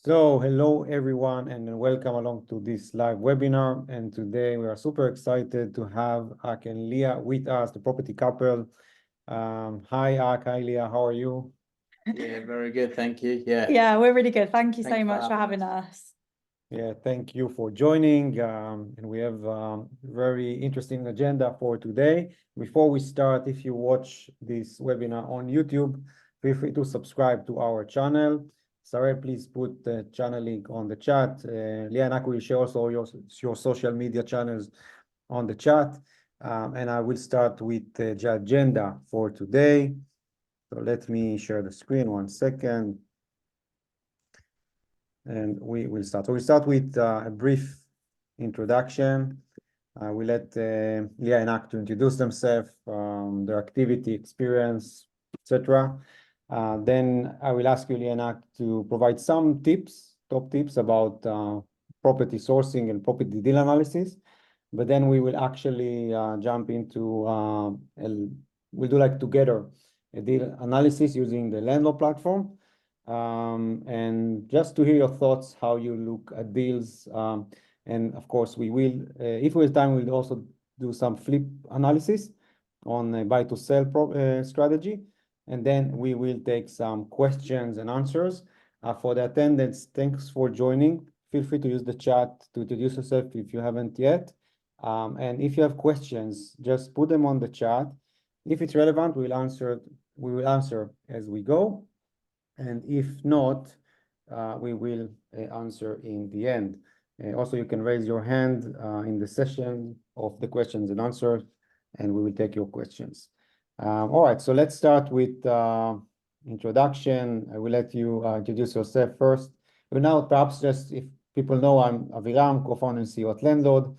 So hello everyone and welcome along to this live webinar. And today we are super excited to have AK and Lia with us, the property couple. Hi AK, hi Lia, how are you? Yeah, very good, thank you. Yeah, Yeah, we're really good. Thank you Thanks so for much for having having us. Yeah, thank you for joining. And we have very interesting agenda for today. Before we start, if you watch this webinar on YouTube, feel free to subscribe to our channel. Sarah, please put the channel link on the chat. Lia and Aku will share also your social media channels on the chat. And I will start with the agenda for today. So let me share the screen 1 second. And we will start. So we start with a brief introduction. We let Lia and Ak to introduce themselves, their activity, experience, etc. Then I will ask you, Lia and Ak, to provide some tips, top tips about property sourcing and property deal analysis. But then we will actually jump into, we'll do like together a deal analysis using the Lendlord platform. And just to hear your thoughts, how you look at deals. And of course, we will, if we have time, we'll also do some flip analysis on a buy to sell strategy. And then we will take some questions and answers. For the attendance, thanks for joining. Feel free to use the chat to introduce yourself if you haven't yet. And if you have questions, just put them on the chat. If it's relevant, we will answer as we go. And if not, we will answer in the end. Also, you can raise your hand in the session of the questions and answers, and we will take your questions. All right, so let's start with introduction. I will let you introduce yourself first. But now, perhaps just if people know, I'm Aviram, co-founder and CEO at Lendlord.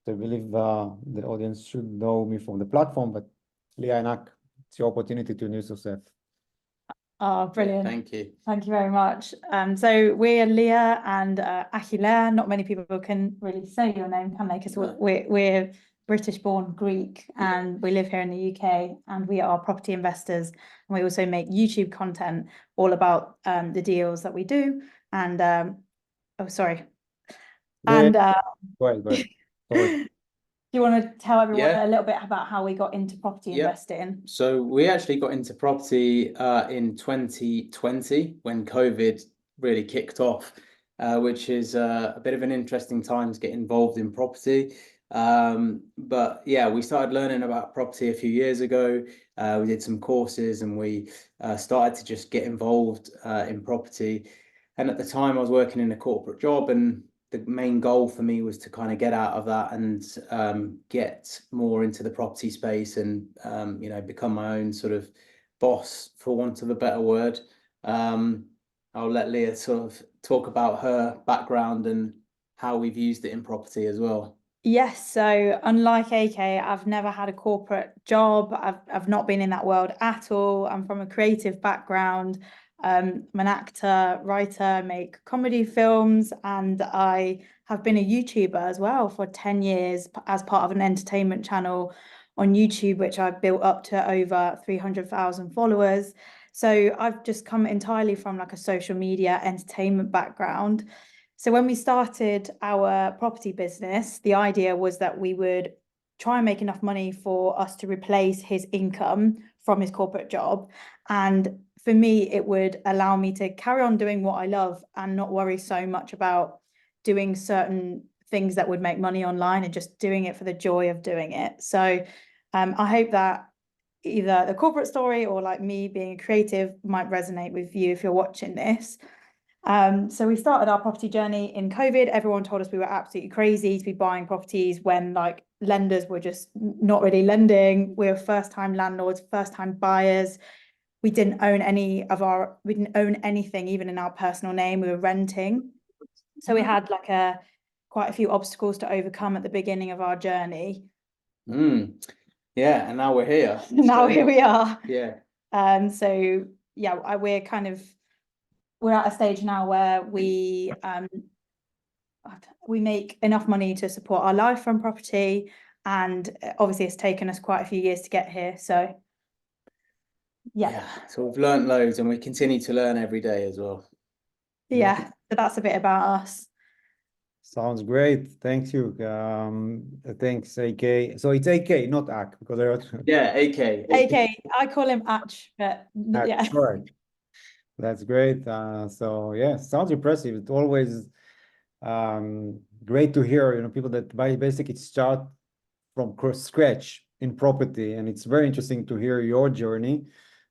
So I believe the audience should know me from the platform, but Lia and Ak, it's your opportunity to introduce yourself. Oh, brilliant. Thank you. Thank you very much. So we're Lia and Achille. Not many people can really say your name, can they? Because we're British-born Greek and we live here in the UK and we are property investors. And we also make YouTube content all about the deals that we do. And oh, sorry. And Go ahead. Sorry. do you want to tell everyone Yeah. a little bit about how we got into property investing? So we actually got into property in 2020 when COVID really kicked off, which is a bit of an interesting time to get involved in property. But yeah, we started learning about property a few years ago. We did some courses and we started to just get involved in property. And at the time I was working in a corporate job, and the main goal for me was to kind of get out of that and get more into the property space and become my own sort of boss, for want of a better word. I'll let Lia sort of talk about her background and how we've used it in property as well. Yes, so unlike AK, I've never had a corporate job. I've not been in that world at all. I'm from a creative background. I'm an actor, writer, make comedy films, and I have been a YouTuber as well for 10 years as part of an entertainment channel on YouTube, which I've built up to over 300,000 followers. So I've just come entirely from like a social media entertainment background. So when we started our property business, the idea was that we would try and make enough money for us to replace his income from his corporate job. And for me, it would allow me to carry on doing what I love and not worry so much about doing certain things that would make money online and just doing it for the joy of doing it. So I hope that either the corporate story or like me being a creative might resonate with you if you're watching this. So we started our property journey in COVID. Everyone told us we were absolutely crazy to be buying properties when like lenders were just not really lending. We were first-time landlords, first-time buyers. We didn't own anything, even in our personal name. We were renting. So we had like quite a few obstacles to overcome at the beginning of our journey. Yeah, and now we're here. Now here we are. Yeah. So yeah, we're at a stage now where we make enough money to support our life from property, and obviously it's taken us quite a few years to get here. So yeah. So we've learned loads and we continue to learn every day as well. Yeah, so that's a bit about us. Sounds great. Thank you. Thanks, AK. So it's AK, not AK, because I heard Yeah, AK. AK, I call him Atch, but yeah. All right. That's great. So yeah, sounds impressive. It's always great to hear, people that basically start from scratch in property, and it's very interesting to hear your journey.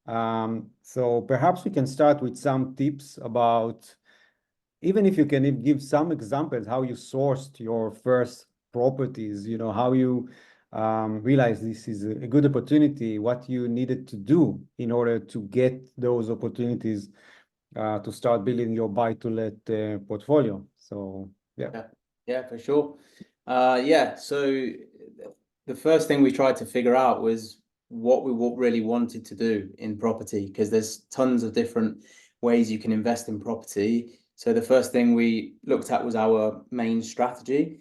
So perhaps we can start with some tips about, even if you can give some examples, how you sourced your first properties, how you realized this is a good opportunity, what you needed to do in order to get those opportunities to start building your buy-to-let portfolio. So Yeah, for sure. So the first thing we tried to figure out was what we really wanted to do in property, because there's tons of different ways you can invest in property. So the first thing we looked at was our main strategy.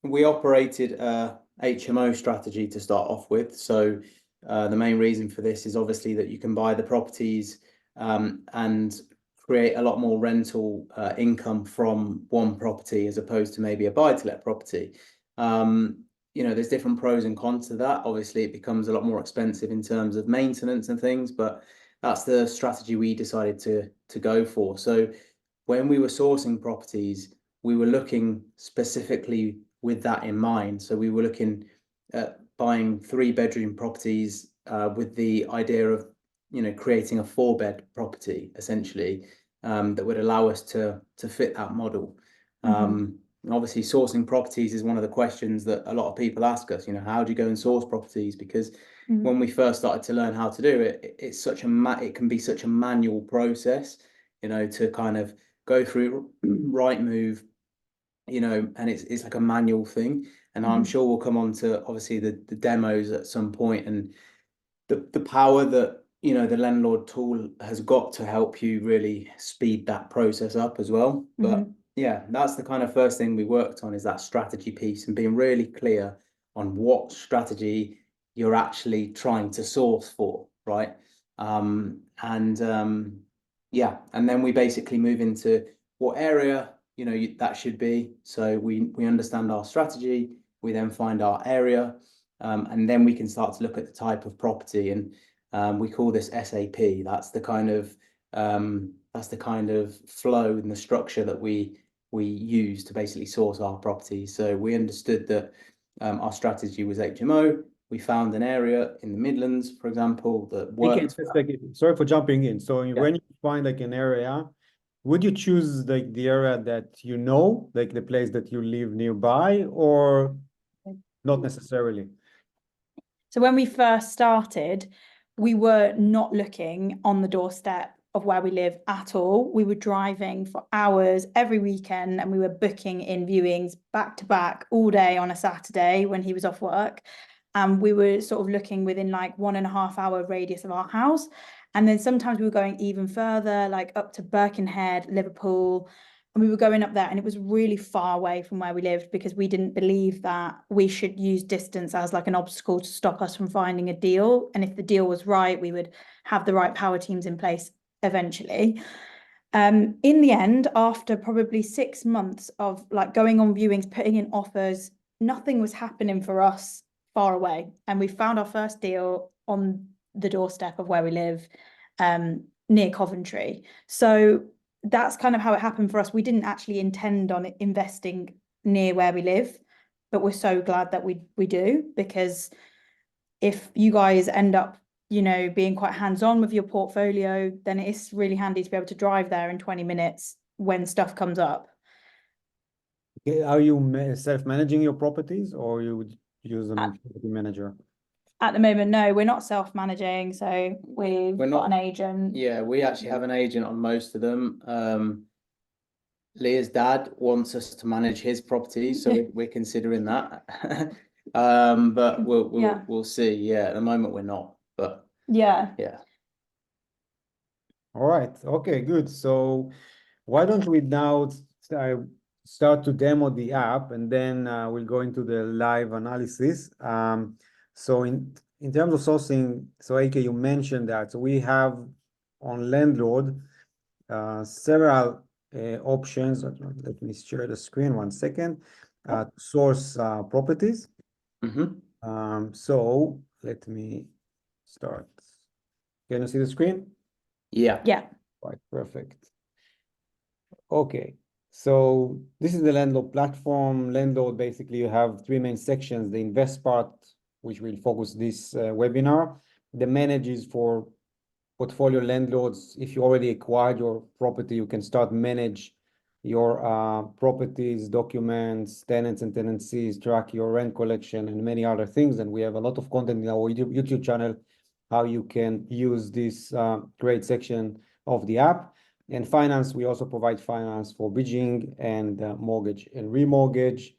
We operated a HMO strategy to start off with. So the main reason for this is obviously that you can buy the properties and create a lot more rental income from one property as opposed to maybe a buy-to-let property. There's different pros and cons to that. Obviously, it becomes a lot more expensive in terms of maintenance and things, but that's the strategy we decided to go for. So when we were sourcing properties, we were looking specifically with that in mind. So we were looking at buying 3-bedroom properties with the idea of creating a 4-bed property essentially that would allow us to fit that model. Obviously, sourcing properties is one of the questions that a lot of people ask us. How do you go and source properties? Because when we first started to learn how to do it, it can be such a manual process. To kind of go through Rightmove, and it's like a manual thing. And I'm sure we'll come on to obviously the demos at some point, and the power that the Lendlord tool has got to help you really speed that process up as well. But yeah, that's the kind of first thing we worked on, is that strategy piece and being really clear on what strategy you're actually trying to source for, right? Yeah, and then we basically move into what area that should be. So we understand our strategy, we then find our area, and then we can start to look at the type of property, and we call this SAP. That's the kind of flow and the structure that we use to basically source our properties. So we understood that our strategy was HMO. We found an area in the Midlands, for example, that worked. Sorry for jumping in. So when you find like an area, would you choose like the area that like the place that you live nearby, or not necessarily? So when we first started, we were not looking on the doorstep of where we live at all. We were driving for hours every weekend, and we were booking in viewings back to back all day on a Saturday when he was off work. And we were sort of looking within like 1.5 hour radius of our house. And then sometimes we were going even further, like up to Birkenhead, Liverpool. And we were going up there, and it was really far away from where we lived, because we didn't believe that we should use distance as like an obstacle to stop us from finding a deal. And if the deal was right, we would have the right power teams in place eventually. In the end, after probably 6 months of like going on viewings, putting in offers, nothing was happening for us far away. And we found our first deal on the doorstep of where we live, near Coventry. So that's kind of how it happened for us. We didn't actually intend on investing near where we live, but we're so glad that we do, because if you guys end up, being quite hands-on with your portfolio, then it's really handy to be able to drive there in 20 minutes when stuff comes up. Are you self-managing your properties, or you would use a property manager? At the moment, no, we're not self-managing, so we've got an agent. Yeah, we actually have an agent on most of them. Lia's dad wants us to manage his properties, so we're considering that. But we'll see. Yeah, at the moment we're not, but yeah. All right. Okay, good. So why don't we now start to demo the app, and then we'll go into the live analysis. So in terms of sourcing, so AK, you mentioned that. So we have on Lendlord several options. Let me share the screen 1 second. Source properties. So let me start. Can you see the screen? Yeah. Yeah. Right, perfect. Okay, so this is the Lendlord platform. Lendlord, basically you have 3 main sections: the invest part, which will focus this webinar. The manage is for portfolio landlords. If you already acquired your property, you can start manage your properties, documents, tenants and tenancies, track your rent collection, and many other things. And we have a lot of content in our YouTube channel, how you can use this great section of the app. And finance, we also provide finance for bridging and mortgage and remortgage,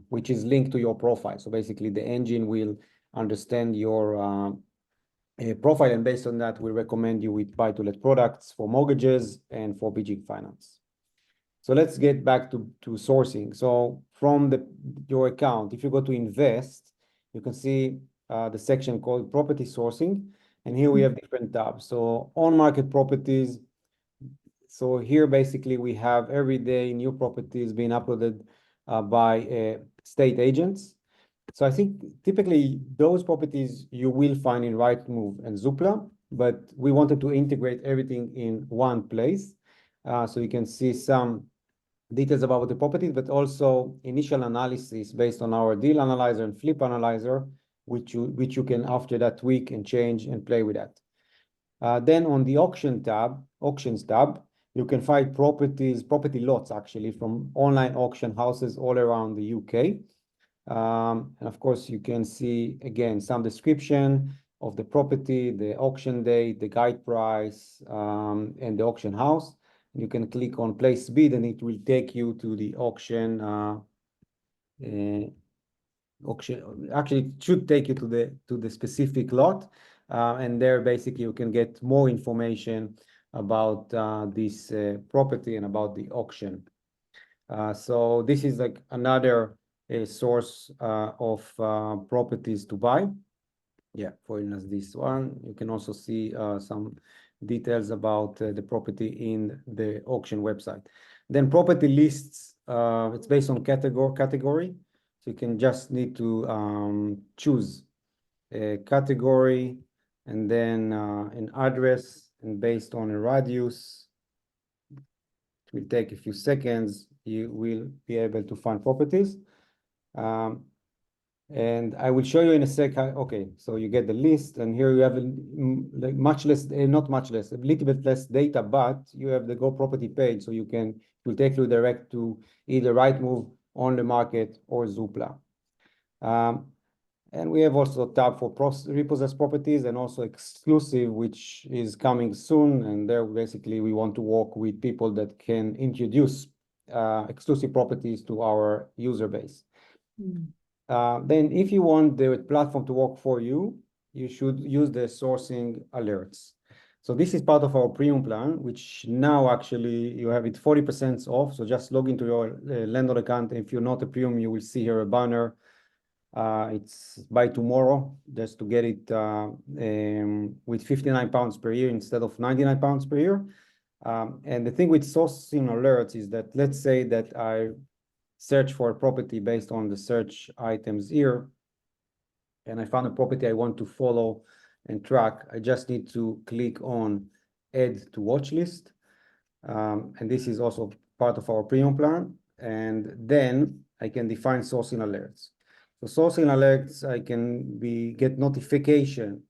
which is linked to your profile. So basically the engine will understand your profile, and based on that, we recommend you with buy-to-let products for mortgages and for bridging finance. So let's get back to sourcing. So from your account, if you go to invest, you can see the section called property sourcing, and here we have different tabs. So on market properties. So here basically we have every day new properties being uploaded by state agents. So I think typically those properties you will find in Rightmove and Zoopla, but we wanted to integrate everything in one place. So you can see some details about the properties, but also initial analysis based on our deal analyzer and flip analyzer, which you can after that tweak and change and play with that. Then on the auctions tab, you can find property lots actually from online auction houses all around the UK. And of course, you can see again some description of the property, the auction date, the guide price, and the auction house. You can click on place bid, and it will take you to the auction. Actually, it should take you to the specific lot, and there basically you can get more information about this property and about the auction. So this is like another source of properties to buy. Yeah, for instance, this one. You can also see some details about the property in the auction website. Then property lists, it's based on category. So you can just need to choose a category and then an address, and based on a radius, it will take a few seconds. You will be able to find properties. And I will show you in a sec. Okay, so you get the list, and here you have like much less, not much less, a little bit less data, but you have the Go Property page, so it will take you direct to either Rightmove, On the Market, or Zoopla. And we have also a tab for repossessed properties and also exclusive, which is coming soon. And there basically we want to work with people that can introduce exclusive properties to our user base. Then if you want the platform to work for you, you should use the sourcing alerts. So this is part of our premium plan, which now actually you have it 40% off. So just log into your Lendlord account. If you're not a premium, you will see here a banner. It's by tomorrow, just to get it with £59 per year instead of £99 per year. And the thing with sourcing alerts is that, let's say that I search for a property based on the search items here, and I found a property I want to follow and track. I just need to click on add to watch list. And this is also part of our premium plan. And then I can define sourcing alerts. So sourcing alerts, I can get notification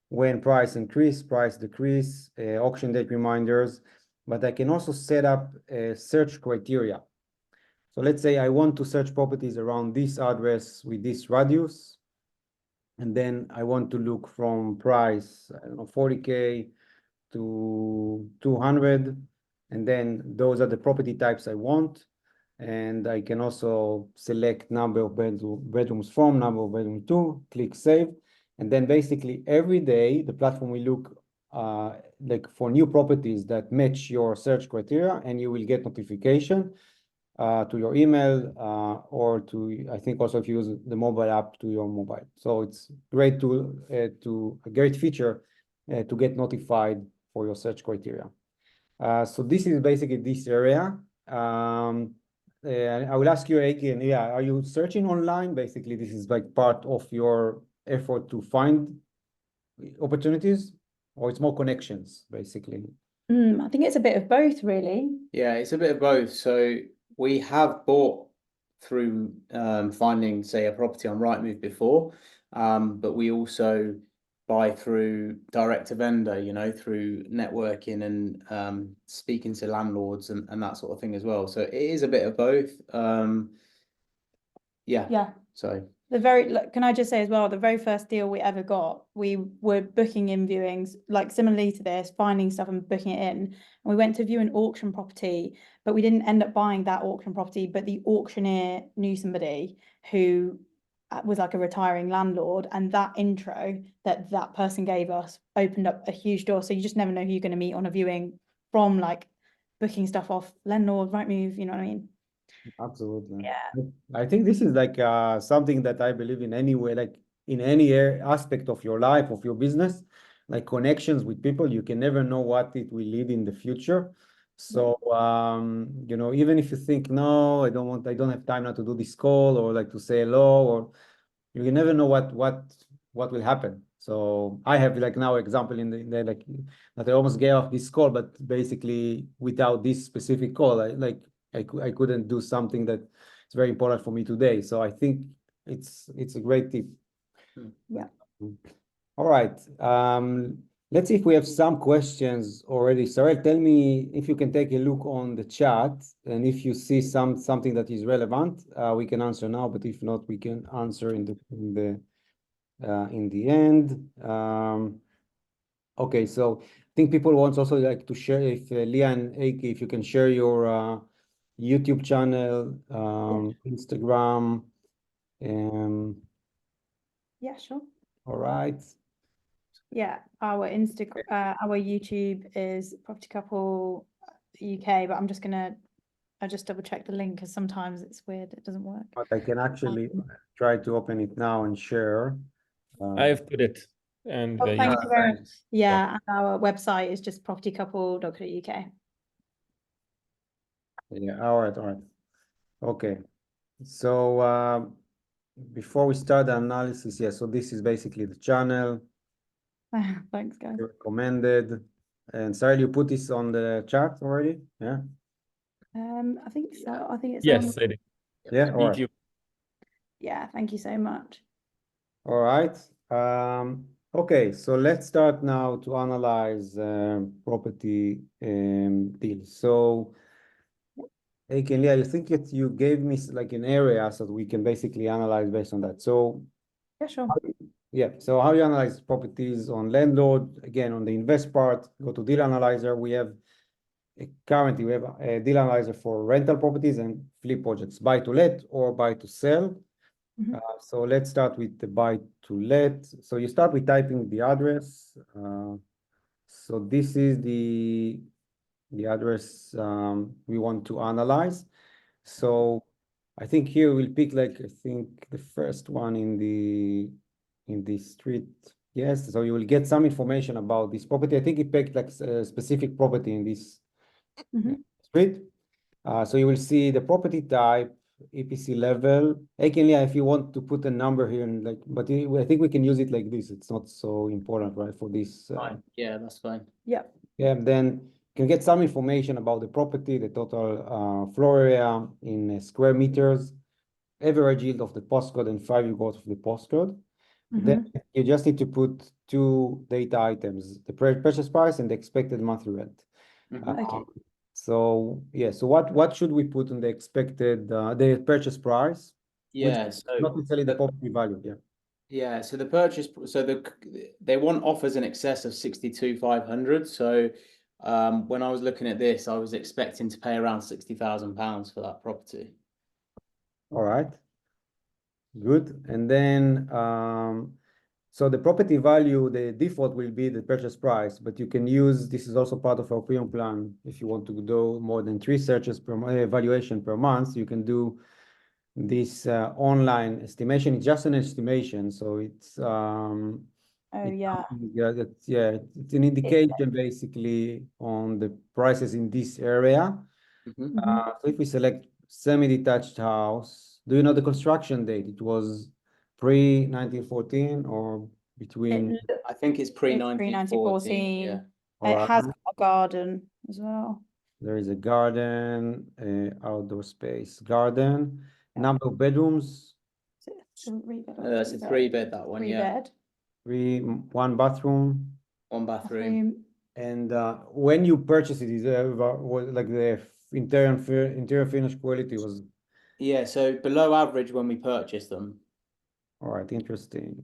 when price increase, price decrease, auction date reminders, but I can also set up a search criteria. So let's say I want to search properties around this address with this radius, and then I want to look from price, I don't know, 40K to 200, and then those are the property types I want. And I can also select number of bedrooms from, number of bedrooms to, click save. And then basically every day the platform will look like for new properties that match your search criteria, and you will get notification to your email or to, I think also if you use the mobile app, to your mobile. So it's great a great feature to get notified for your search criteria. So this is basically this area. I will ask you again, yeah, are you searching online? Basically, this is like part of your effort to find opportunities, or it's more connections, basically? I think it's a bit of both, really. Yeah, it's a bit of both. So we have bought through finding, say, a property on Rightmove before, but we also buy through direct to vendor, you know, through networking and speaking to landlords and that sort of thing as well. So it is a bit of both. Yeah. Yeah. So Can I just say as well, the very first deal we ever got, we were booking in viewings, like similarly to this, finding stuff and booking it in. And we went to view an auction property, but we didn't end up buying that auction property, but the auctioneer knew somebody who was like a retiring landlord, and that intro that that person gave us opened up a huge door. So you just never know who you're going to meet on a viewing from like booking stuff off Lendlord, Rightmove, you know what I mean? Absolutely. Yeah. I think this is like something that I believe in anyway, like in any aspect of your life, of your business, like connections with people. You can never know what it will lead in the future. So, you know, even if you think, no, I don't have time now to do this call, or like to say hello, or you never know what will happen. So I have like now example in the like that I almost gave off this call, but basically without this specific call, I couldn't do something that is very important for me today. So I think it's a great tip. Yeah. All right. Let's see if we have some questions already. Sarah, tell me if you can take a look on the chat, and if you see something that is relevant, we can answer now. But if not, we can answer in the end. Okay, so I think people want also like to share, if Lia AK, if you can share your YouTube channel, Instagram. Yeah, sure. All right. Yeah, our YouTube is Property Couple UK, but I just double check the link because sometimes it's weird, it doesn't work. But I can actually try to open it now and share. I've put it, and Oh, thank you very much. thanks. Yeah, and our website is just propertycouple.co.uk. Yeah, all right. Okay. So before we start the analysis, yeah, so this is basically the channel. Thanks, guys. Recommended. And Sarah, you put this on the chat already? Yeah. I think so. I think it's yes, on. I did. Yeah, all right. YouTube. Yeah, thank you so much. All right. Okay, so let's start now to analyze property deals. So, hey, Lia, you think you gave me like an area so that we can basically analyze based on that. So, Yeah, sure. yeah, so how you analyze properties on Landlord, again, on the invest part, go to deal analyzer. Currently, we have a deal analyzer for rental properties and flip projects, buy to let or buy to sell. So let's start with the buy to let. So you start with typing the address. So this is the address we want to analyze. So I think here we'll pick like, I think the first one in the street. Yes, so you will get some information about this property. I think it picked like a specific property in this street. So you will see the property type, EPC level. Actually, if you want to put a number here, and like, but I think we can use it like this. It's not so important, right? For this. Fine. Yeah, that's fine. Yeah. Yeah, then you can get some information about the property, the total floor area in square meters, average yield of the postcode, and 5-year growth of the postcode. Then you just need to put two data items: the purchase price and the expected monthly rent. Okay. So yeah, so what should we put on the expected the purchase price? Yeah, Which so not necessarily the property value. Yeah. yeah, so they want offers in excess of 62,500. So when I was looking at this, I was expecting to pay around £60,000 for that property. All right. Good. And then so the property value, the default will be the purchase price, but you can use, this is also part of our premium plan. If you want to do more than 3 searches per evaluation per month, you can do this online estimation. It's just an estimation, so it's Oh, yeah. Yeah, it's an indication basically on the prices in this area. Mhm. So if we select semi-detached house, do you know the construction date? It was pre-1914 or between? I think it's pre It's pre-1914. Yeah. It Alright. has got a garden as well. There is a garden, outdoor space, garden, number of bedrooms, Is it a three-bed or It's a three-bed, that one, yeah. Three-bed. one bathroom. One bathroom. Bathroom. And when you purchase it, is was like the interior finish quality was Yeah, so below average when we purchased them. all right, interesting.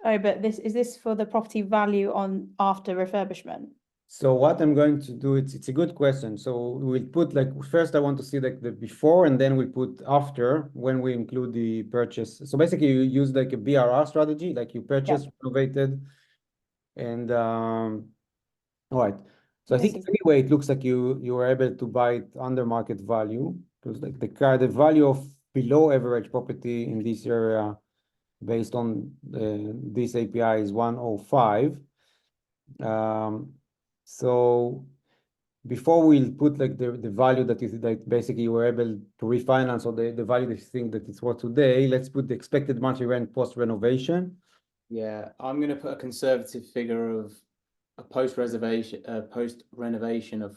Oh, but is this for the property value on after refurbishment? So what I'm going to do, it's a good question. So we'll put like first I want to see like the before and then we'll put after when we include the purchase. So basically you use like a BRR strategy, like you purchase, renovated, and all right. So I think anyway it looks like you were able to buy it under market value because like the value of below average property in this area based on this API is 105. So before we'll put like the value that is like basically you were able to refinance or the value that you think that it's worth today, let's put the expected monthly rent post renovation. Yeah, I'm going to put a conservative figure of a post renovation of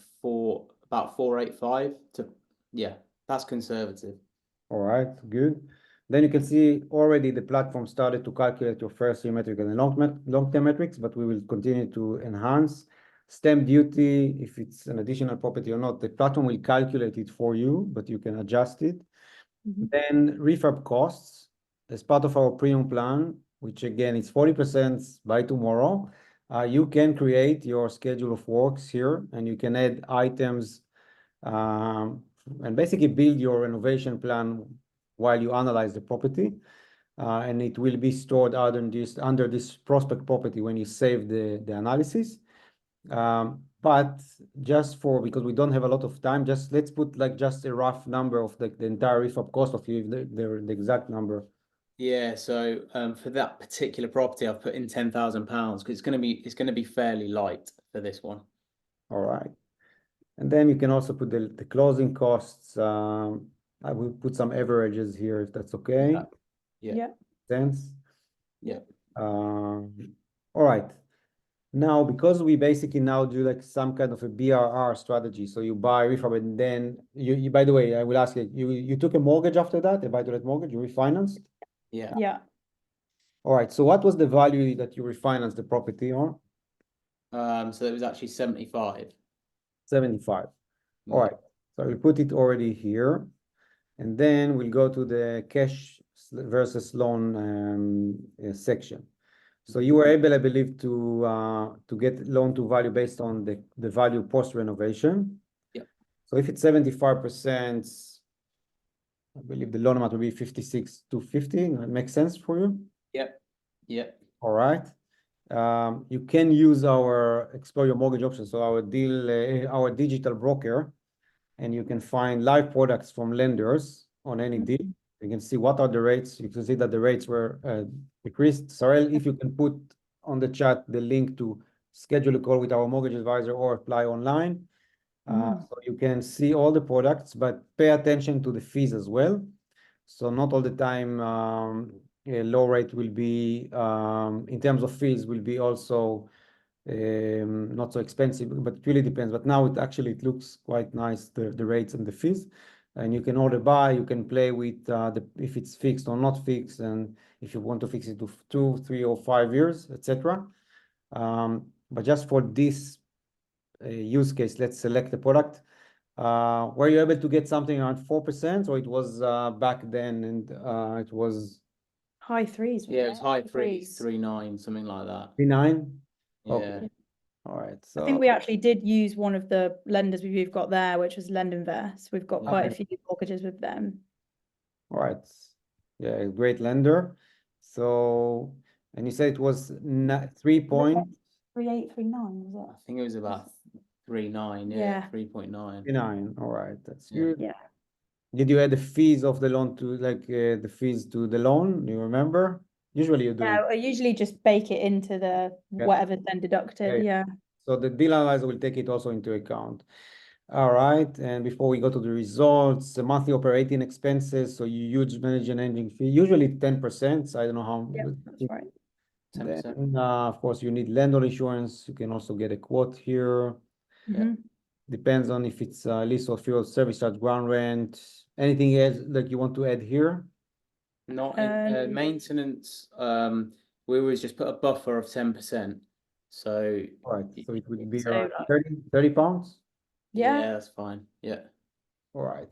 about 485 to, yeah, that's conservative. All right, good. Then you can see already the platform started to calculate your first year metric and long-term metrics, but we will continue to enhance. Stamp duty, if it's an additional property or not, the platform will calculate it for you, but you can adjust it. Then refurb costs as part of our premium plan, which again is 40% by tomorrow. You can create your schedule of works here and you can add items and basically build your renovation plan while you analyze the property. And it will be stored under this prospect property when you save the analysis. But just because we don't have a lot of time, let's put like just a rough number of the entire refurb cost of you, the exact number. Yeah, so for that particular property, I've put in £10,000 because it's gonna be fairly light for this one. All right. And then you can also put the closing costs. I will put some averages here if that's okay. Yeah. Sense. Yeah. All right. Now, because we basically now do like some kind of a BRR strategy, so you buy refurb and then you by the way, I will ask you took a mortgage after that, a buy-to-let mortgage, you refinanced? Yeah. Yeah. All right. So what was the value that you refinanced the property on? So it was actually 75. 75. All right. So we'll put it already here. And then we'll go to the cash versus loan section. So you were able, I believe, to get loan to value based on the value post renovation. Yeah. So if it's 75%, I believe the loan amount will be 56,250. That makes sense for you? Yep. Yep. All right. You can use our explore your mortgage options, so our digital broker, and you can find live products from lenders on any deal. You can see what are the rates. You can see that the rates were decreased. Sorel, if you can put on the chat the link to schedule a call with our mortgage advisor or apply online. So you can see all the products, but pay attention to the fees as well. So not all the time a low rate will be, in terms of fees, will be also not so expensive, but it really depends. But now it looks quite nice, the rates and the fees. And you can order by, you can play with if it's fixed or not fixed, and if you want to fix it to 2, 3, or 5 years, etc. But just for this use case, let's select the product. Were you able to get something around 4%, or it was back then and it was high threes? Yeah, it was high threes, 3.9, something like that. 3.9? Yeah. Okay. All right. So I think we actually did use one of the lenders we've got there, which was Lendinvest. We've got quite a few mortgages with them. all right. Yeah, great lender. So, and you said it was 3 point 3839, was I think it was about 3.9, Yeah. 3.9. 9. All right, that's Yeah. good. Yeah. Did you add the fees of the loan to the fees to the loan? Do you remember? Usually you do. Yeah, I usually just bake it into the whatever's then deducted. Yeah. So the deal analyzer will take it also into account. All right, and before we go to the results, the monthly operating expenses, so you use manage and engine fee, usually 10%. I don't know how. Yeah, that's right. 10%. Then, of course, you need landlord insurance. You can also get a quote here. Mhm. Depends on if it's lease or fuel, service charge, ground rent. Anything else that you want to add here? Not in maintenance. We always just put a buffer of 10%. So All right, so it would be So, around 30 pounds. yeah. that's fine. Yeah. All right.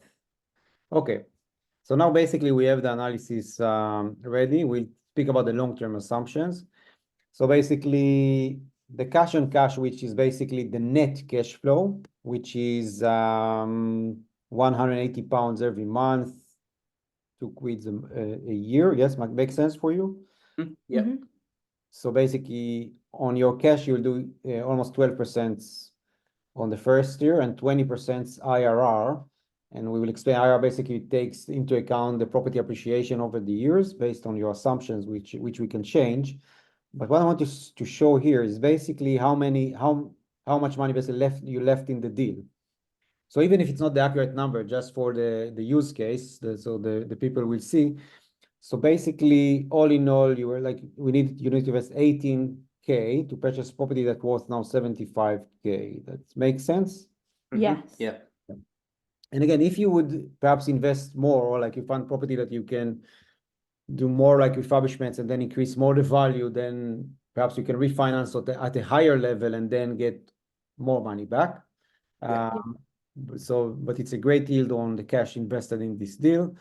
Okay. So now basically we have the analysis ready. We'll speak about the long-term assumptions. So basically the cash on cash, which is basically the net cash flow, which is 180 pounds every month, 2 quids a year. Yes, makes sense for you? Yeah. Mhm. So basically on your cash, you'll do almost 12% on the first year and 20% IRR. And we will explain IRR basically takes into account the property appreciation over the years based on your assumptions, which we can change. But what I want to show here is basically how much money basically you left in the deal. So even if it's not the accurate number, just for the use case, so the people will see. So basically, all in all, you were like, you need to invest 18K to purchase property that worth now 75K. That makes sense? Yes. Yeah. And again, if you would perhaps invest more, or like you find property that you can do more like refurbishments and then increase more the value, then perhaps you can refinance at a higher level and then get more money back. Yeah. But it's a great yield on the cash invested in this deal.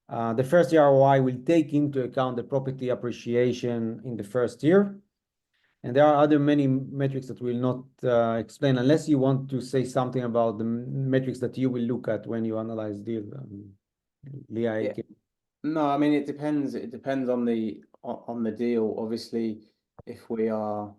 The first year ROI will take into account the property appreciation in the first year. And there are other many metrics that we'll not explain unless you want to say something about the metrics that you will look at when you analyze deal. Lia AK. No, I mean it depends. It depends on the deal. Obviously, if we have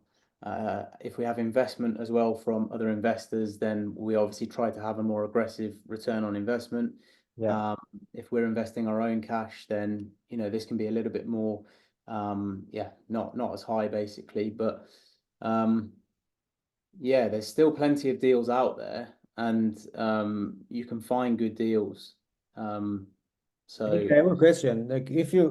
investment as well from other investors, then we obviously try to have a more aggressive return on investment. Yeah. If we're investing our own cash, then this can be a little bit more, not as high basically. But there's still plenty of deals out there, and you can find good deals. So I have a question. Like if you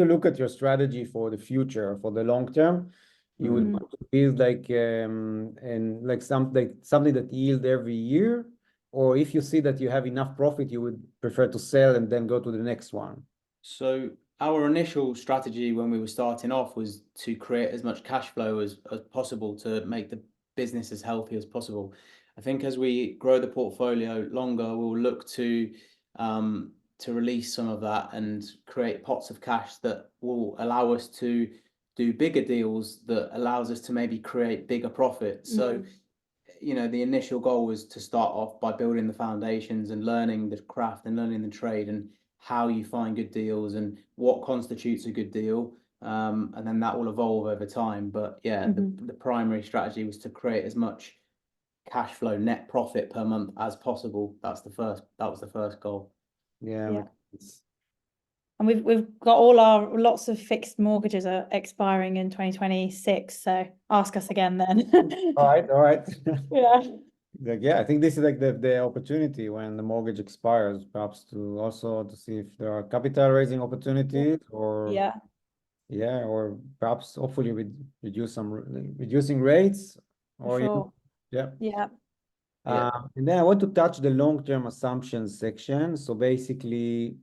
look at your strategy for the future, for the long term, you would want to build something that yield every year, or if you see that you have enough profit, you would prefer to sell and then go to the next one. So our initial strategy when we were starting off was to create as much cash flow as possible to make the business as healthy as possible. I think as we grow the portfolio longer, we'll look to release some of that and create pots of cash that will allow us to do bigger deals that allows us to maybe create bigger profits. So the initial goal was to start off by building the foundations and learning the craft and learning the trade and how you find good deals and what constitutes a good deal. And then that will evolve over time. But the primary strategy was to create as much cash flow, net profit per month as possible. That was the first goal. Yeah. And we've got lots of fixed mortgages are expiring in 2026. So ask us again then. All right. Yeah. I think this is like the opportunity when the mortgage expires, perhaps to see if there are capital raising opportunities or or perhaps hopefully with reducing rates or Sure. yeah. Yeah. And then I want to touch the long-term assumptions section. So basically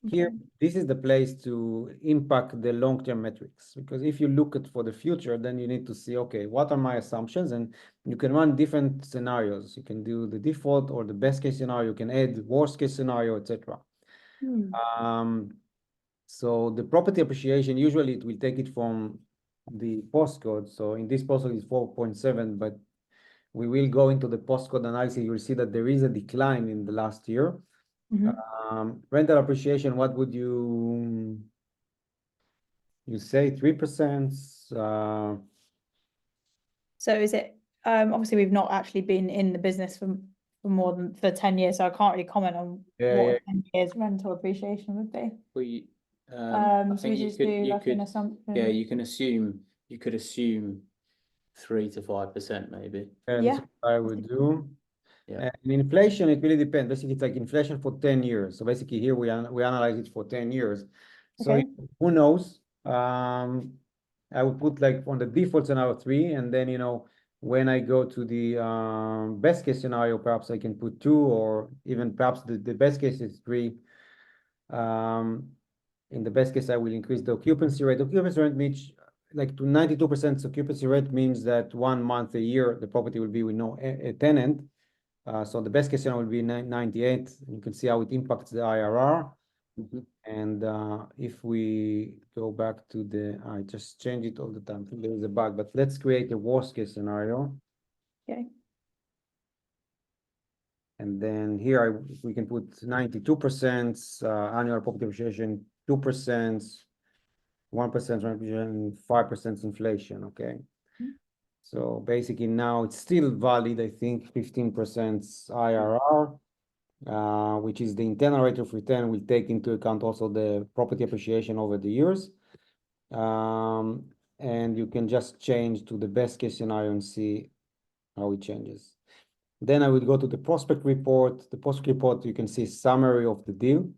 here, this is the place to impact the long-term metrics, because if you look at for the future, then you need to see, okay, what are my assumptions? And you can run different scenarios. You can do the default or the best case scenario. You can add worst case scenario, etc. So the property appreciation, usually it will take it from the postcode. So in this postcode is 4.7, but we will go into the postcode analysis. You'll see that there is a decline in the last year. Rental appreciation, what would you say 3%? So is it obviously we've not actually been in the business for more than 10 years, so I can't really comment on what 10 years rental appreciation would be. I So think we you just could, do you like an could, assumption. yeah, you could assume 3 to 5% maybe. And Yeah. that's what I would do. Yeah. And inflation, it really depends. Basically, it's like inflation for 10 years. So basically here we analyze it for 10 years. So Okay. who knows? I would put like on the default scenario 3, and then, you know, when I go to the best case scenario, perhaps I can put 2, or even perhaps the best case is 3. In the best case, I will increase the occupancy rate. Occupancy rate means like to 92% occupancy rate means that 1 month a year, the property will be with no a tenant. So the best case scenario will be 98. You can see how it impacts the IRR. And if we go back to I just change it all the time. There is a bug, but let's create a worst case scenario. Okay. And then here we can put 92% annual property appreciation, 2%, 1% appreciation, 5% inflation. Okay. So basically now it's still valid, I think 15% IRR. Which is the internal rate of return will take into account also the property appreciation over the years. And you can just change to the best case scenario and see how it changes. Then I would go to the prospect report. The prospect report, you can see summary of the deal. You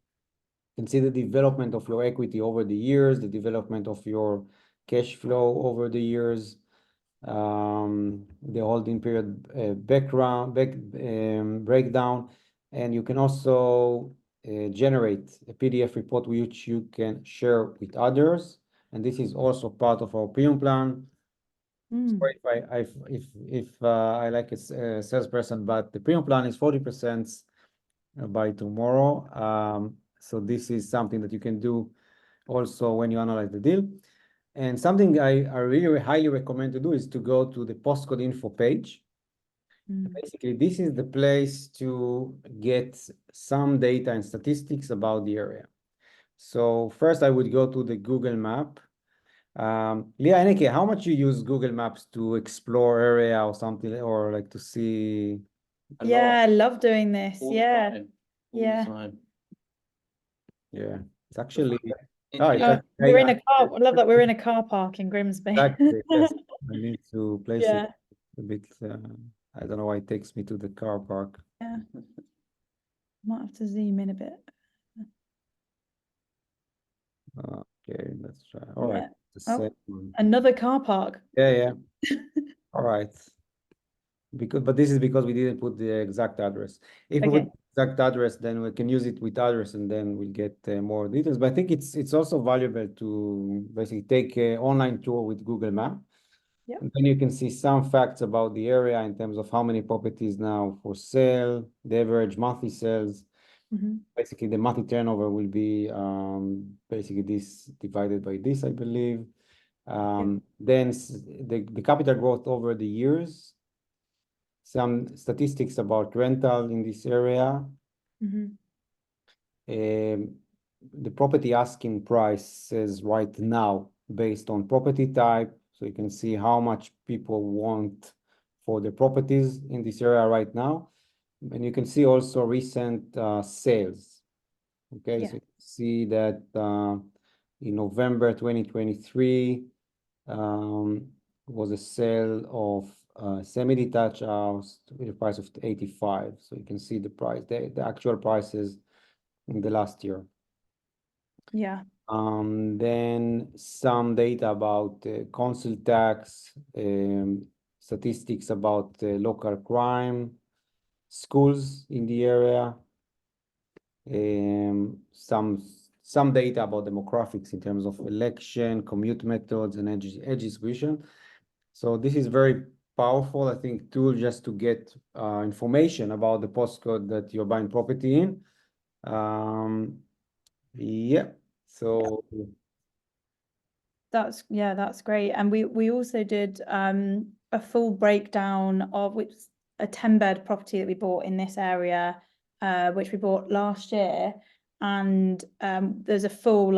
can see the development of your equity over the years, the development of your cash flow over the years, the holding period breakdown. And you can also generate a PDF report which you can share with others. And this is also part of our premium plan. Sorry if I like a salesperson, but the premium plan is 40% by tomorrow. So this is something that you can do also when you analyze the deal. And something I really highly recommend to do is to go to the postcode info page. Basically, this is the place to get some data and statistics about the area. So first I would go to the Google map. Lia AK, how much you use Google Maps to explore area or something, or like to see? Yeah, I love doing this. All the Yeah. time. Yeah. All the time. Yeah, it's actually. Yeah. We're in a car. I love that we're in a car park in Grimsby. Exactly, yes. I need to place Yeah. it a bit. I don't know why it takes me to the car park. Yeah. Might have to zoom in a bit. Okay, let's try. All right. The Oh, same. another car park. Yeah. All right. But this is because we didn't put the exact address. If we put the exact address, then we can use it with address, and then we'll get more details. But I think it's also valuable to basically take an online tour with Google Maps. Yep. And then you can see some facts about the area in terms of how many properties now for sale, the average monthly sales. Basically, the monthly turnover will be basically this divided by this, I believe. Then the capital growth over the years. Some statistics about rental in this area. The property asking price is right now based on property type. So you can see how much people want for the properties in this area right now. And you can see also recent sales. Okay, so you can see that in November 2023 was a sale of semi-detached house with a price of 85. So you can see the price, the actual prices in the last year. Yeah. Then some data about council tax, statistics about local crime, schools in the area, some data about demographics in terms of election, commute methods, and age distribution. So this is very powerful, I think, tool just to get information about the postcode that you're buying property in. Yeah, so that's great. And we also did a full breakdown of a 10-bed property that we bought in this area, which we bought last year. And there's a full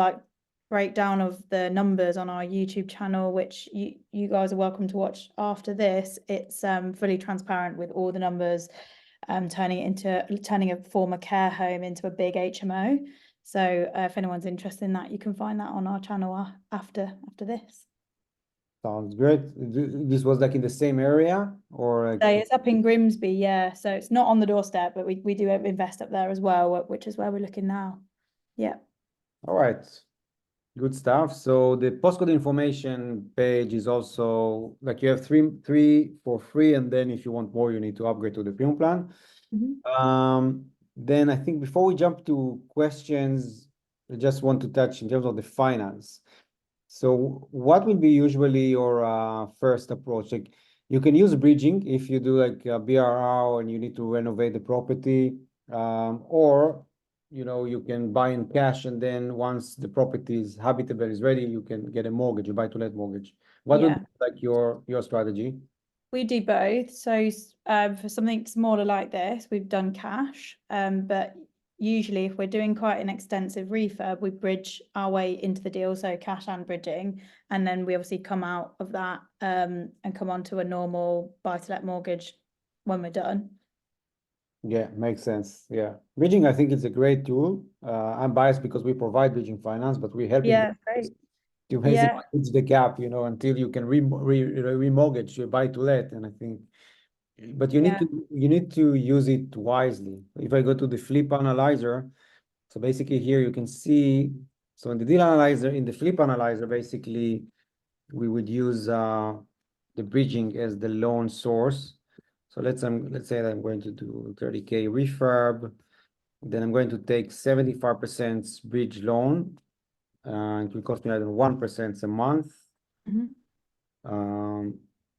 breakdown of the numbers on our YouTube channel, which you guys are welcome to watch after this. It's fully transparent with all the numbers, turning a former care home into a big HMO. So if anyone's interested in that, you can find that on our channel after this. Sounds great. This was like in the same area or like... So it's up in Grimsby, yeah. So it's not on the doorstep, but we do invest up there as well, which is where we're looking now. Yeah. All right. Good stuff. So the postcode information page is also like you have three for free, and then if you want more, you need to upgrade to the premium plan. Then I think before we jump to questions, I just want to touch in terms of the finance. So what will be usually your first approach? Like you can use bridging if you do like a BRR and you need to renovate the property, or you can buy in cash, and then once the property is habitable, is ready, you can get a mortgage, a buy-to-let mortgage. What would be like your strategy? We do both. So for something smaller like this, we've done cash. But usually if we're doing quite an extensive refurb, we bridge our way into the deal, so cash and bridging. And then we obviously come out of that and come on to a normal buy-to-let mortgage when we're done. Yeah, makes sense. Yeah. Bridging, I think it's a great tool. I'm biased because we provide bridging finance, but we're helping great. to basically bridge the gap, until you can remortgage your buy-to-let. And I think, but you need to use it wisely. If I go to the flip analyzer, so basically here you can see, so in the deal analyzer, in the flip analyzer, basically we would use the bridging as the loan source. So let's say that I'm going to do 30K refurb. Then I'm going to take 75% bridge loan. It will cost me, I don't know, 1% a month.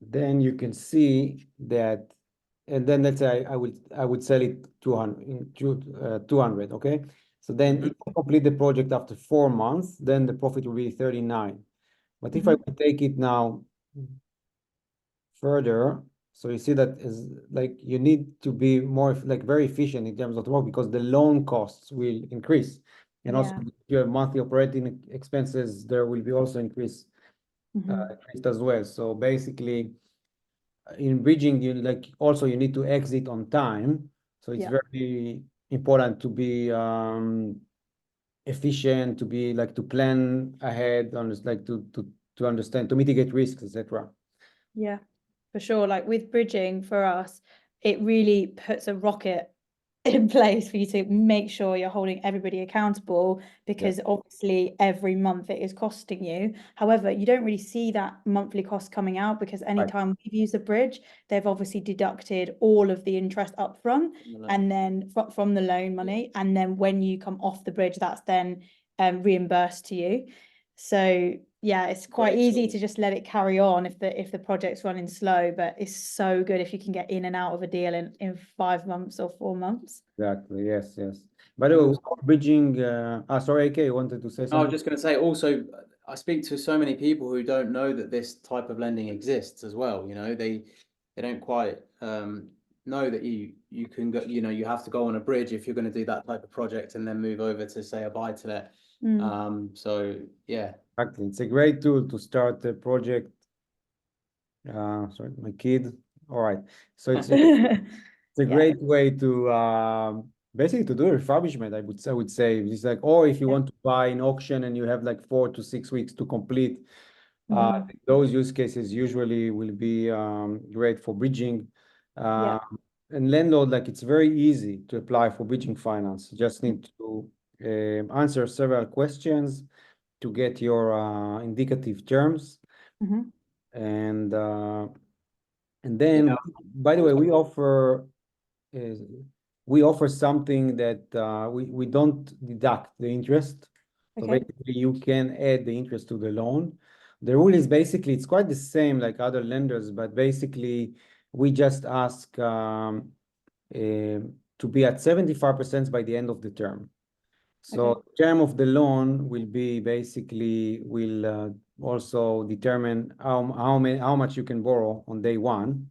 Then you can see that, and then let's say I would sell it 200, okay? So then if I complete the project after 4 months, then the profit will be 39. But if I take it now further, so you see that is like you need to be more like very efficient in terms of the work, because the loan costs will increase, and also your monthly operating expenses there will be also increased as well. So basically, in bridging, you need to exit on time. So it's very important to be efficient, to be to plan ahead, on to understand, to mitigate risks, etc. Yeah, for sure. Like with bridging for us, it really puts a rocket in place for you to make sure you're holding everybody accountable, because obviously every month it is costing you. However, you don't really see that monthly cost coming out, because anytime we've used a bridge, they've obviously deducted all of the interest up front and then from the loan money. And then when you come off the bridge, that's then reimbursed to you. So yeah, it's quite easy to just let it carry on if the project's running slow, but it's so good if you can get in and out of a deal in 5 months or 4 months. Exactly. Yes. By the way, bridging. Sorry, AK, you wanted to say something? I was just going to say, also, I speak to so many people who don't know that this type of lending exists as well. They don't quite know that you can go. You have to go on a bridge if you're going to do that type of project, and then move over to, say, a buy-to-let. So yeah. Exactly. It's a great tool to start a project. Sorry, my kid. All right. So it's a great way to basically to do a refurbishment. I would say it's like, or if you want to buy an auction and you have like 4 to 6 weeks to complete, those use cases usually will be great for bridging. And Landlord, it's very easy to apply for bridging finance. You just need to answer several questions to get your indicative terms. And then, by the way, we offer something that we don't deduct the interest. So basically, you can add the interest to the loan. The rule is basically, it's quite the same like other lenders, but basically, we just ask to be at 75% by the end of the term. So term of the loan will be basically also determine how much you can borrow on day one,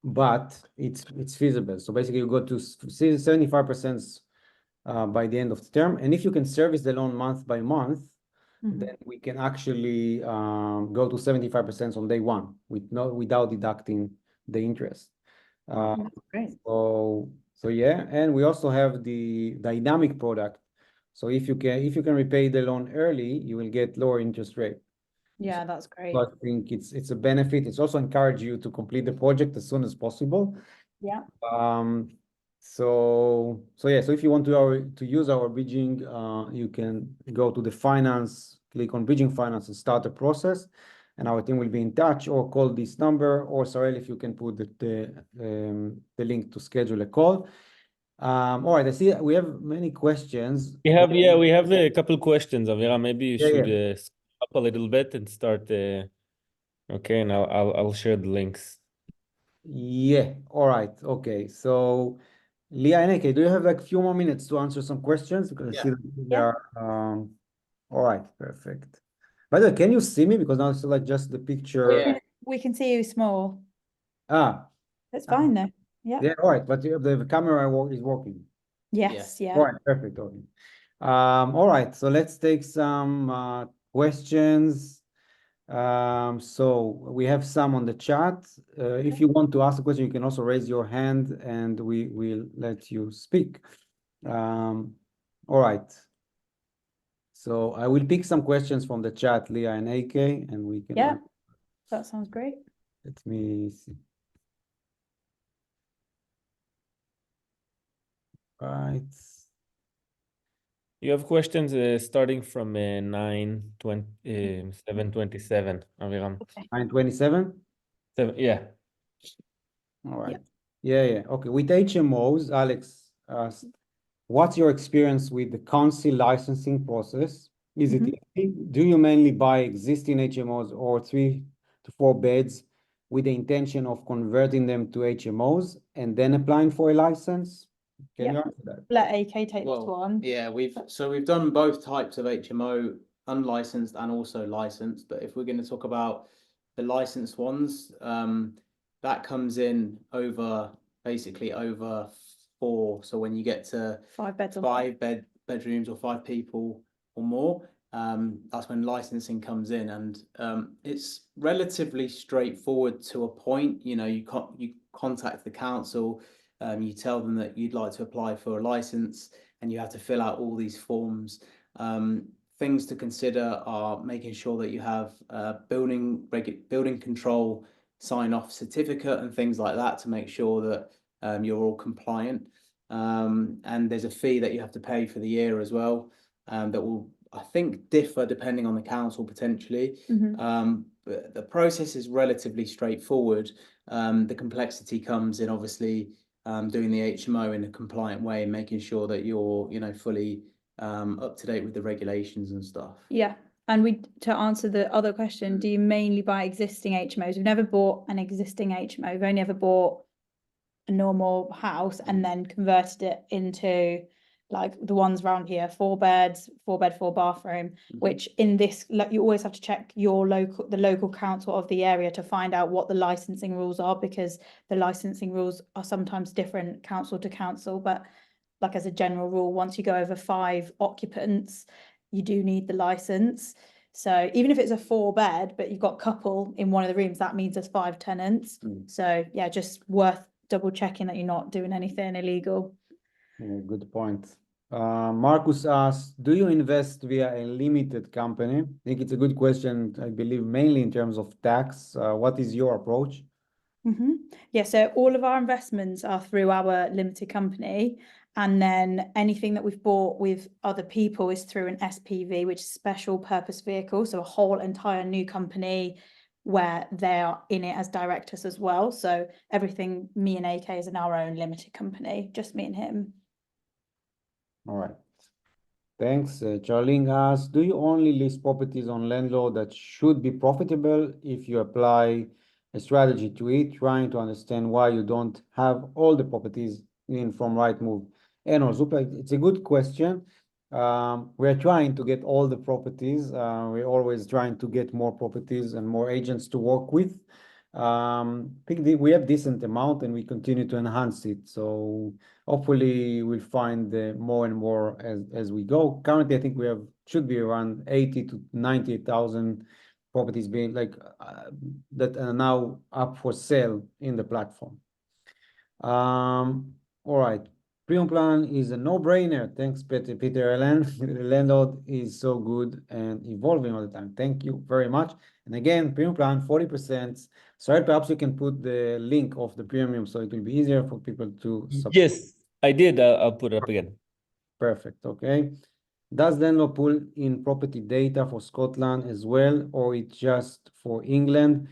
but it's feasible. So basically, you go to 75% by the end of the term, and if you can service the loan month by month, then we can actually go to 75% on day one without deducting the interest. Great. So So yeah, and we also have the dynamic product. So if you can repay the loan early, you will get lower interest rate. Yeah, that's great. So I think it's a benefit. It's also encourage you to complete the project as soon as possible. Yeah. So yeah, so if you want to use our bridging, you can go to the finance, click on bridging finance and start the process, and our team will be in touch, or call this number, or Sarel, if you can put the link to schedule a call. All right, I see we have many questions. We have a couple questions, Avira. Maybe you should scroll up a little bit and start. Okay, and I'll share the links. Yeah, all right, okay. So Lia and AK, do you have like a few more minutes to answer some questions? Because I see that we are all right, perfect. By the way, can you see me? Because now it's like just the picture. Yeah. We can see you small. Ah, That's fine though. Yeah. yeah, all right, but the camera is working. Yes, yeah. All right, perfect. Okay. All right, so let's take some questions. So we have some on the chat. If you want to ask a question, you can also raise your hand and we will let you speak. All right. So I will pick some questions from the chat, Lia and AK, and we can. Yeah, that sounds great. Let me see. Right. You have questions starting from 727, Aviram. Okay. 927? Yeah. All right. Yep. Yeah. Okay. With HMOs, Alex asked, what's your experience with the council licensing process? Is it easy? Do you mainly buy existing HMOs or 3 to 4 beds with the intention of converting them to HMOs and then applying for a license? Can you answer that? Let AK take this Well, one. yeah, we've done both types of HMO, unlicensed and also licensed. But if we're going to talk about the licensed ones, that comes in basically over 4. So when you get to 5 beds. 5 bedrooms or 5 people or more, that's when licensing comes in, and it's relatively straightforward to a point. You know, you contact the council, you tell them that you'd like to apply for a license, and you have to fill out all these forms. Things to consider are making sure that you have building control sign-off certificate and things like that to make sure that you're all compliant. And there's a fee that you have to pay for the year as well, that will, I think, differ depending on the council potentially. But the process is relatively straightforward. The complexity comes in obviously doing the HMO in a compliant way and making sure that you're, you know, fully up to date with the regulations and stuff. Yeah. And to answer the other question, do you mainly buy existing HMOs? We've never bought an existing HMO. We've only ever bought a normal house and then converted it into like the ones around here, 4 beds, 4 bed, 4 bathroom, which in this, you always have to check the local council of the area to find out what the licensing rules are, because the licensing rules are sometimes different council to council. But like as a general rule, once you go over 5 occupants, you do need the license. So even if it's a 4 bed, but you've got a couple in one of the rooms, that means there's 5 tenants. So yeah, just worth double checking that you're not doing anything illegal. Yeah, good point. Marcus asked, do you invest via a limited company? I think it's a good question, I believe, mainly in terms of tax. What is your approach? Yeah, so all of our investments are through our limited company, and then anything that we've bought with other people is through an SPV, which is special purpose vehicle, so a whole entire new company where they are in it as directors as well. So everything, me and AK, is in our own limited company, just me and him. All right. Thanks. Charlene asks, do you only list properties on Lendlord that should be profitable? If you apply a strategy to it, trying to understand why you don't have all the properties in from Rightmove and on Zoopla. It's a good question. We're trying to get all the properties. We're always trying to get more properties and more agents to work with. I think we have decent amount and we continue to enhance it. So hopefully we'll find more and more as we go. Currently, I think we should be around 80 to 90,000 properties being that are now up for sale in the platform. All right. Premium plan is a no-brainer. Thanks, Peter Allen. Landlord is so good and evolving all the time. Thank you very much. And again, premium plan 40%. So perhaps you can put the link of the premium so it will be easier for people to subscribe. Yes, I did. I'll put it up again. Perfect. Okay. Does Landlord pull in property data for Scotland as well, or it's just for England?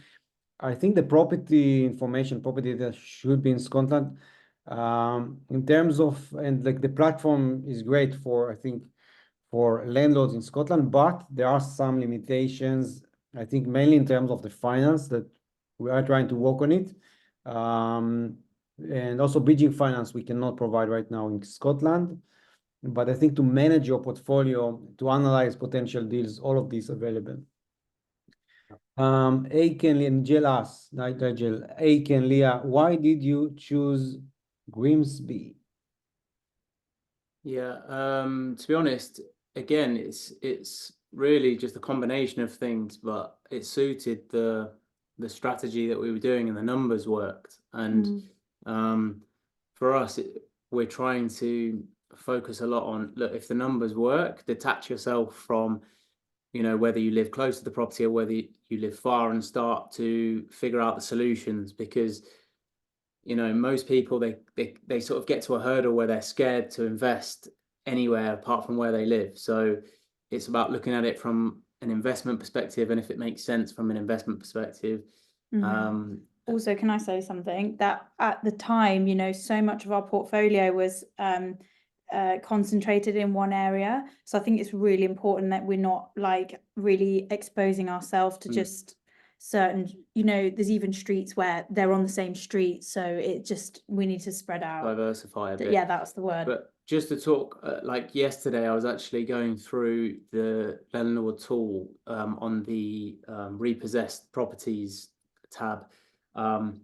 I think the property information, property data should be in Scotland. In terms of, and like the platform is great for, I think, for landlords in Scotland, but there are some limitations, I think mainly in terms of the finance that we are trying to work on it. And also bridging finance we cannot provide right now in Scotland. But I think to manage your portfolio, to analyze potential deals, all of these available. AK and Jill asks, Nigel, AK and Lia, why did you choose Grimsby? Yeah, to be honest, again, it's really just a combination of things, but it suited the strategy that we were doing and the numbers worked. And for us, we're trying to focus a lot on, look, if the numbers work, detach yourself from, you know, whether you live close to the property or whether you live far, and start to figure out the solutions, because you know, most people, they sort of get to a hurdle where they're scared to invest anywhere apart from where they live. So it's about looking at it from an investment perspective, and if it makes sense from an investment perspective. Also, can I say something? That at the time, you know, so much of our portfolio was concentrated in one area. So I think it's really important that we're not like really exposing ourselves to just certain, you know, there's even streets where they're on the same street, so it just, we need to spread out, diversify a bit. Yeah, that's the word. But just to talk, like yesterday I was actually going through the Lendlord tool on the repossessed properties tab, and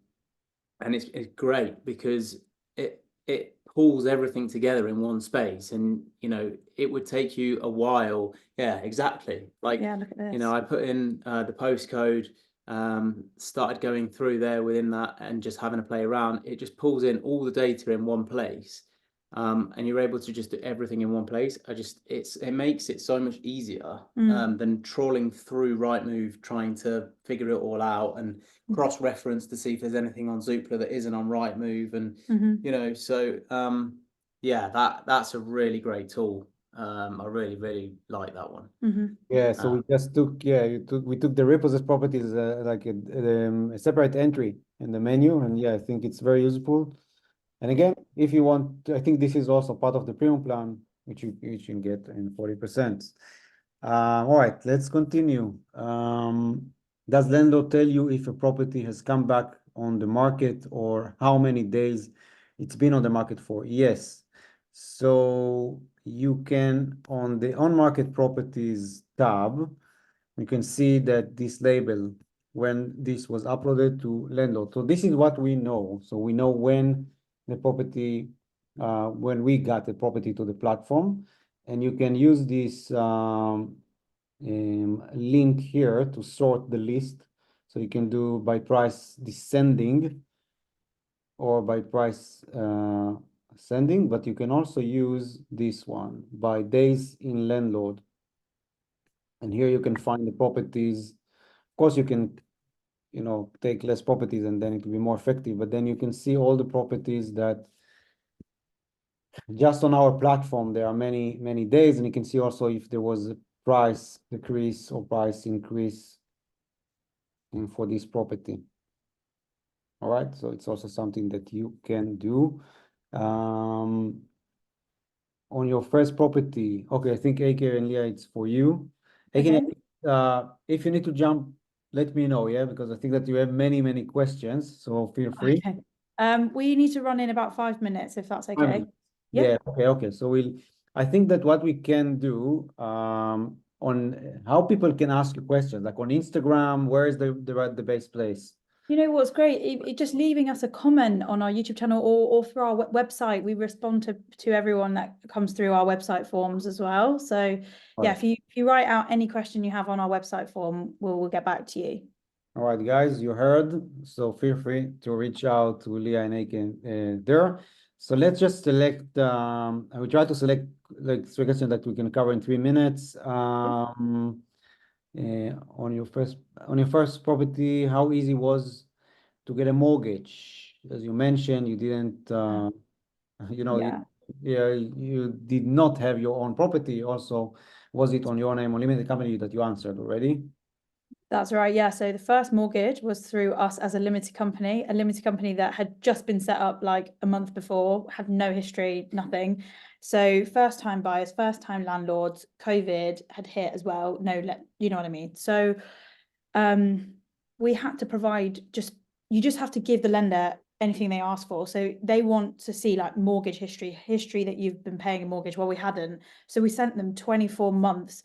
it's great because it pulls everything together in one space. And you know, it would take you a while. Yeah, exactly. Like, yeah, look at this. You know, I put in the postcode, started going through there within that and just having a play around. It just pulls in all the data in one place, and you're able to just do everything in one place. It makes it so much easier than trawling through Rightmove, trying to figure it all out and cross-reference to see if there's anything on Zoopla that isn't on Rightmove. And you know, so yeah, that's a really great tool. I really like that one. Yeah, so we just took, we took the repossessed properties like a separate entry in the menu, and yeah, I think it's very useful. And again, if you want, I think this is also part of the premium plan, which you can get in 40%. All right, let's continue. Does Landlord tell you if a property has come back on the market or how many days it's been on the market for? Yes. So you can, on the on-market properties tab, you can see that this label, when this was uploaded to Landlord. So this is what we know. So we know when the property, when we got the property to the platform, and you can use this link here to sort the list. So you can do by price descending or by price ascending, but you can also use this one by days in Landlord. And here you can find the properties. Of course, you can, you know, take less properties and then it will be more effective, but then you can see all the properties that just on our platform, there are many days, and you can see also if there was a price decrease or price increase for this property. All right, so it's also something that you can do. On your first property, okay, I think AK and Lia, it's for you. Okay. If you need to jump, let me know, yeah, because I think that you have many questions, so feel free. Okay. We need to run in about 5 minutes, if that's okay. Yeah, okay. So I think that what we can do on how people can ask you questions, like on Instagram, where is the best place? You know what's great? Just leaving us a comment on our YouTube channel or through our website. We respond to everyone that comes through our website forms as well. So yeah, if you write out any question you have on our website form, we'll get back to you. All right, guys, you heard. So feel free to reach out to Lia and Aiken there. So let's just select, I will try to select like 3 questions that we can cover in 3 minutes. On your first property, how easy was to get a mortgage? As you mentioned, you didn't, you know, you did not have your own property. Also, was it on your name or limited company that you answered already? That's right. Yeah. So the first mortgage was through us as a limited company that had just been set up like a month before, had no history, nothing. So first time buyers, first time landlords, COVID had hit as well. You know what I mean? So we had to provide you just have to give the lender anything they ask for. So they want to see like mortgage history that you've been paying a mortgage. Well, we hadn't. So we sent them 24 months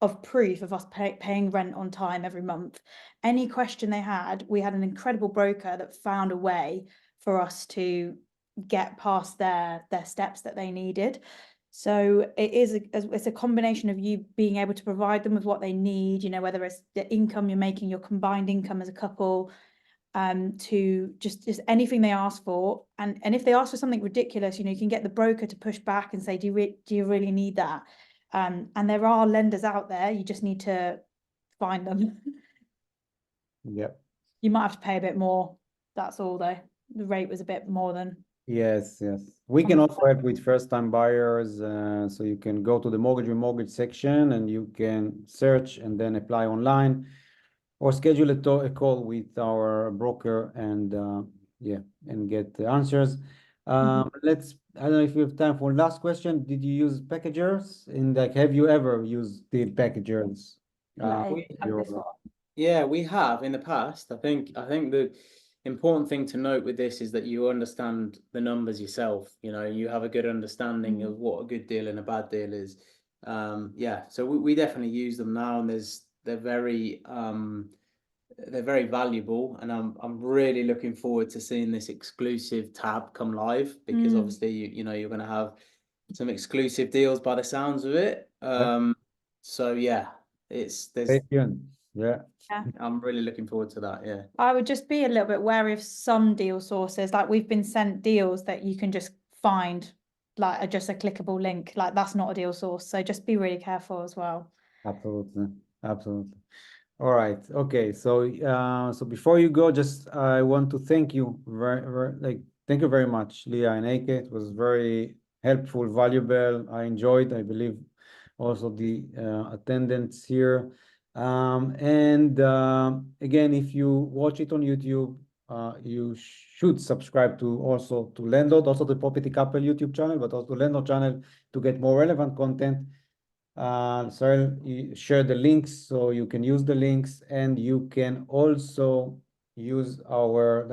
of proof of us paying rent on time every month. Any question they had, we had an incredible broker that found a way for us to get past their steps that they needed. So it's a combination of you being able to provide them with what they need, you know, whether it's the income you're making, your combined income as a couple, to just anything they ask for. And if they ask for something ridiculous, you know, you can get the broker to push back and say, do you really need that? And there are lenders out there, you just need to find them. Yep. You might have to pay a bit more. That's all though. The rate was a bit more than. Yes. We can offer it with first-time buyers. So you can go to the mortgage section and you can search and then apply online, or schedule a call with our broker and and get the answers. I don't know if we have time for last question. Did you use packagers? And like, have you ever used the packagers? Yeah, we have in the past. I think the important thing to note with this is that you understand the numbers yourself. You know, you have a good understanding of what a good deal and a bad deal is. Yeah, so we definitely use them now, and they're very valuable, and I'm really looking forward to seeing this exclusive tab come live, because obviously you know you're going to have some exclusive deals by the sounds of it. So yeah, Stay tuned. Yeah. I'm really looking forward to that. Yeah, I would just be a little bit wary of some deal sources. Like we've been sent deals that you can just find like just a clickable link. Like that's not a deal source. So just be really careful as well. Absolutely. All right. Okay. So so before you go, just I want to thank you thank you very much, Lia and AK. It was very helpful, valuable. I enjoyed, I believe, also the attendance here. And again, if you watch it on YouTube, you should subscribe to Lendlord, also the Property Couple YouTube channel, but also Lendlord channel to get more relevant content. So I'll share the links so you can use the links, and you can also use our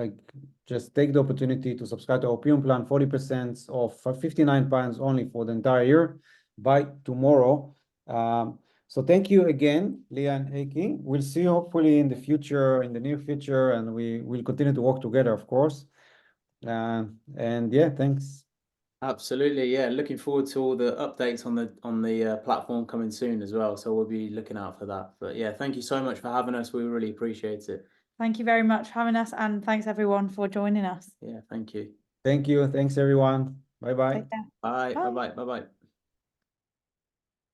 just take the opportunity to subscribe to our premium plan, 40% off for £59 only for the entire year by tomorrow. So thank you again, Lia and AK. We'll see you hopefully in the near future, and we will continue to work together, of course. And yeah, thanks. absolutely. Yeah, looking forward to all the updates on the platform coming soon as well. So we'll be looking out for that. But yeah, thank you so much for having us. We really appreciate it. Thank you very much for having us, and thanks everyone for joining us. Yeah, thank you. Thank you. Thanks everyone. Bye-bye. Bye. Bye. Bye. Bye. Bye.